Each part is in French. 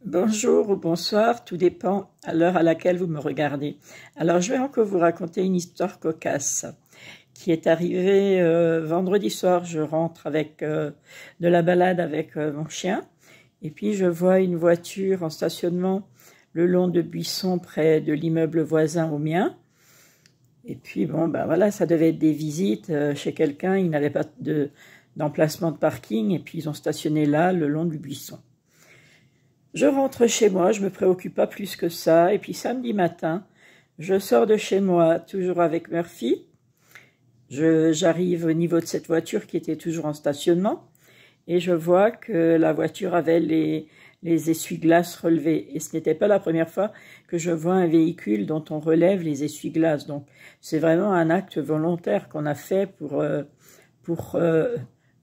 Bonjour ou bonsoir, tout dépend à l'heure à laquelle vous me regardez. Alors, je vais encore vous raconter une histoire cocasse qui est arrivée vendredi soir. Je rentre avec de la balade avec mon chien et puis je vois une voiture en stationnement le long de buissons près de l'immeuble voisin au mien. Et puis, bon, ben voilà, ça devait être des visites chez quelqu'un. Ils n'avaient pas d'emplacement de parking et puis ils ont stationné là, le long du buisson. Je rentre chez moi, je me préoccupe pas plus que ça. Et puis samedi matin, je sors de chez moi, toujours avec Murphy. J'arrive au niveau de cette voiture qui était toujours en stationnement. Et je vois que la voiture avait les essuie-glaces relevés. Et ce n'était pas la première fois que je vois un véhicule dont on relève les essuie-glaces. Donc c'est vraiment un acte volontaire qu'on a fait pour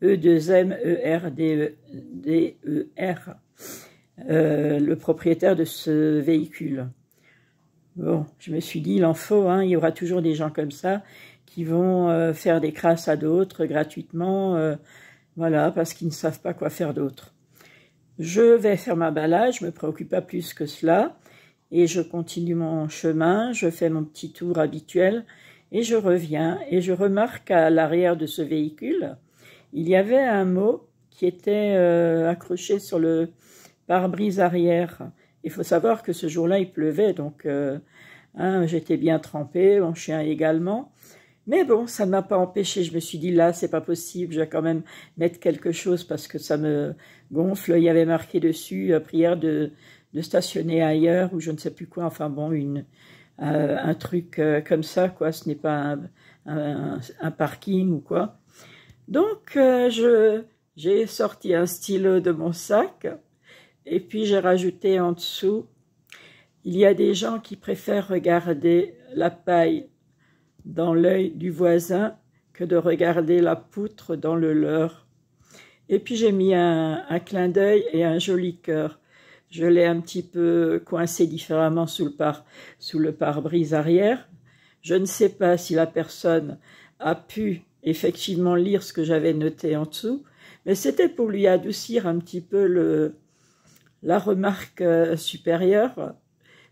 E2M ERDER. Le propriétaire de ce véhicule. Bon, je me suis dit, il en faut, hein, il y aura toujours des gens comme ça qui vont faire des crasses à d'autres gratuitement, voilà, parce qu'ils ne savent pas quoi faire d'autre. Je vais faire ma balade, je ne me préoccupe pas plus que cela, et je continue mon chemin, je fais mon petit tour habituel, et je reviens, et je remarque qu'à l'arrière de ce véhicule, il y avait un mot qui était accroché sur le pare-brise arrière. Il faut savoir que ce jour-là, il pleuvait, donc j'étais bien trempée, mon chien également. Mais bon, ça ne m'a pas empêché. Je me suis dit, là, c'est pas possible, je vais quand même mettre quelque chose parce que ça me gonfle. Il y avait marqué dessus, prière de stationner ailleurs, ou je ne sais plus quoi, enfin bon, un truc comme ça, quoi. Ce n'est pas un parking ou quoi. Donc, j'ai sorti un stylo de mon sac. Et puis j'ai rajouté en dessous, il y a des gens qui préfèrent regarder la paille dans l'œil du voisin que de regarder la poutre dans le leur. Et puis j'ai mis un clin d'œil et un joli cœur. Je l'ai un petit peu coincé différemment sous le pare-brise arrière. Je ne sais pas si la personne a pu effectivement lire ce que j'avais noté en dessous, mais c'était pour lui adoucir un petit peu la remarque supérieure.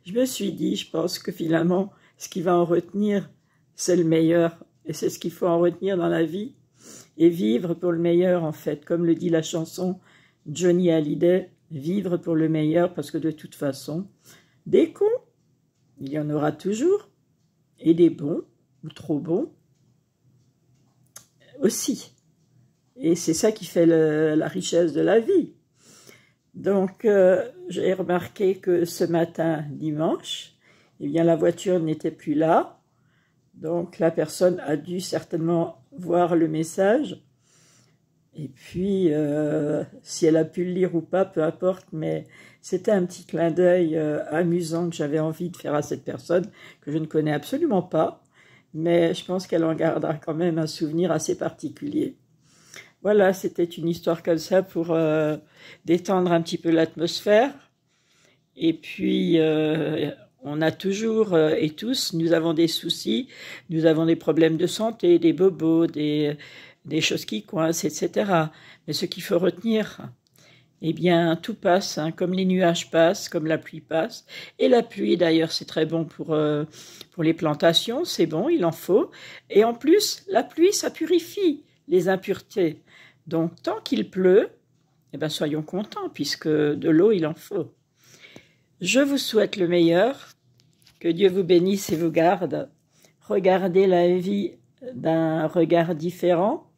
Je me suis dit, je pense que finalement, ce qu'il va en retenir, c'est le meilleur. Et c'est ce qu'il faut en retenir dans la vie. Et vivre pour le meilleur, en fait. Comme le dit la chanson Johnny Hallyday, vivre pour le meilleur, parce que de toute façon, des cons, il y en aura toujours. Et des bons, ou trop bons, aussi. Et c'est ça qui fait la richesse de la vie. Donc, j'ai remarqué que ce matin, dimanche, eh bien, la voiture n'était plus là. Donc, la personne a dû certainement voir le message. Et puis, si elle a pu le lire ou pas, peu importe, mais c'était un petit clin d'œil amusant que j'avais envie de faire à cette personne, que je ne connais absolument pas. Mais je pense qu'elle en gardera quand même un souvenir assez particulier. Voilà, c'était une histoire comme ça pour détendre un petit peu l'atmosphère. Et puis, on a toujours et tous, nous avons des soucis, nous avons des problèmes de santé, des bobos, des choses qui coincent, etc. Mais ce qu'il faut retenir, eh bien, tout passe, hein, comme les nuages passent, comme la pluie passe. Et la pluie, d'ailleurs, c'est très bon pour les plantations, c'est bon, il en faut. Et en plus, la pluie, ça purifie les impuretés. Donc, tant qu'il pleut, eh bien, soyons contents, puisque de l'eau, il en faut. Je vous souhaite le meilleur, que Dieu vous bénisse et vous garde. Regardez la vie d'un regard différent.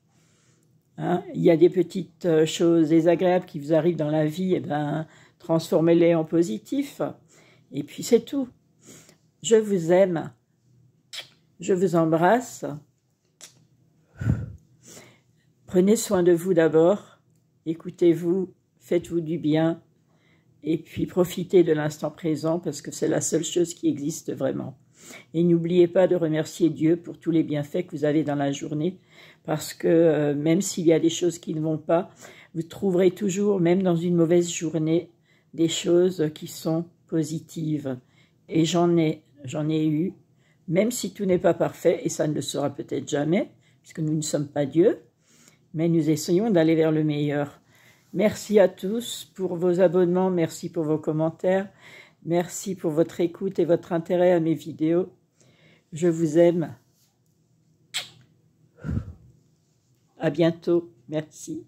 Hein, il y a des petites choses désagréables qui vous arrivent dans la vie, eh bien, transformez-les en positif. Et puis, c'est tout. Je vous aime. Je vous embrasse. Prenez soin de vous d'abord, écoutez-vous, faites-vous du bien, et puis profitez de l'instant présent parce que c'est la seule chose qui existe vraiment. Et n'oubliez pas de remercier Dieu pour tous les bienfaits que vous avez dans la journée, parce que même s'il y a des choses qui ne vont pas, vous trouverez toujours, même dans une mauvaise journée, des choses qui sont positives. Et j'en ai eu, même si tout n'est pas parfait, et ça ne le sera peut-être jamais, puisque nous ne sommes pas Dieu, mais nous essayons d'aller vers le meilleur. Merci à tous pour vos abonnements, merci pour vos commentaires, merci pour votre écoute et votre intérêt à mes vidéos. Je vous aime. À bientôt. Merci.